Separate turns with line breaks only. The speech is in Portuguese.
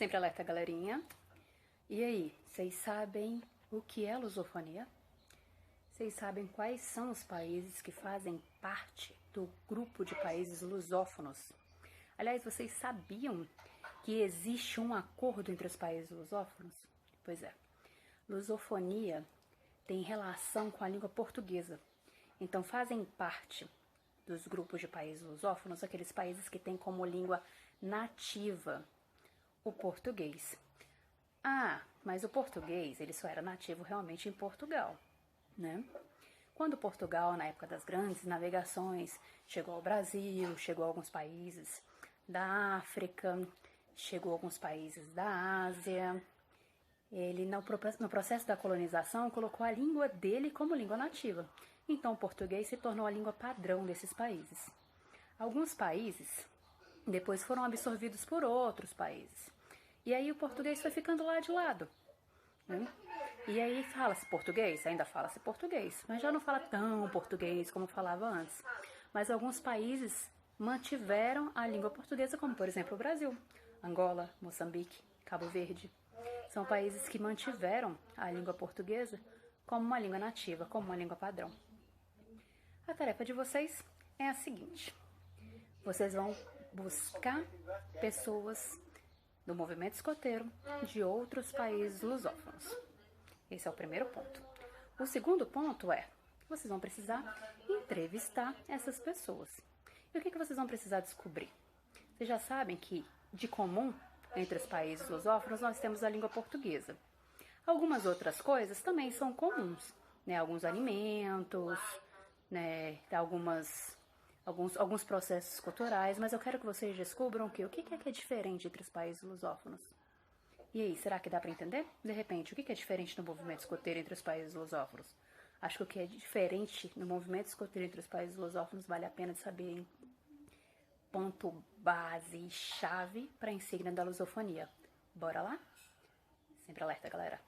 Sempre alerta, galerinha. E aí, vocês sabem o que é lusofonia? Vocês sabem quais são os países que fazem parte do grupo de países lusófonos? Aliás, vocês sabiam que existe um acordo entre os países lusófonos? Pois é. Lusofonia tem relação com a língua portuguesa. Então, fazem parte dos grupos de países lusófonos aqueles países que têm como língua nativa o português. Ah, mas o português, ele só era nativo realmente em Portugal, né? Quando Portugal, na época das grandes navegações, chegou ao Brasil, chegou a alguns países da África, chegou a alguns países da Ásia, ele, no processo da colonização, colocou a língua dele como língua nativa. Então, o português se tornou a língua padrão desses países. Alguns países depois foram absorvidos por outros países. E aí o português foi ficando lá de lado, né? E aí fala-se português? Ainda fala-se português, mas já não fala tão português como falava antes. Mas alguns países mantiveram a língua portuguesa, como por exemplo o Brasil, Angola, Moçambique, Cabo Verde. São países que mantiveram a língua portuguesa como uma língua nativa, como uma língua padrão. A tarefa de vocês é a seguinte: vocês vão buscar pessoas do movimento escoteiro de outros países lusófonos. Esse é o primeiro ponto. O segundo ponto é que vocês vão precisar entrevistar essas pessoas. E o que vocês vão precisar descobrir? Vocês já sabem que, de comum, entre os países lusófonos, nós temos a língua portuguesa. Algumas outras coisas também são comuns, né? Alguns alimentos, né? Alguns processos culturais, mas eu quero que vocês descubram o que é diferente entre os países lusófonos. E aí, será que dá para entender? De repente, o que é diferente no movimento escoteiro entre os países lusófonos? Acho que o que é diferente no movimento escoteiro entre os países lusófonos vale a pena de saber, hein? Ponto base e chave para a insígnia da lusofonia. Bora lá? Sempre alerta, galera.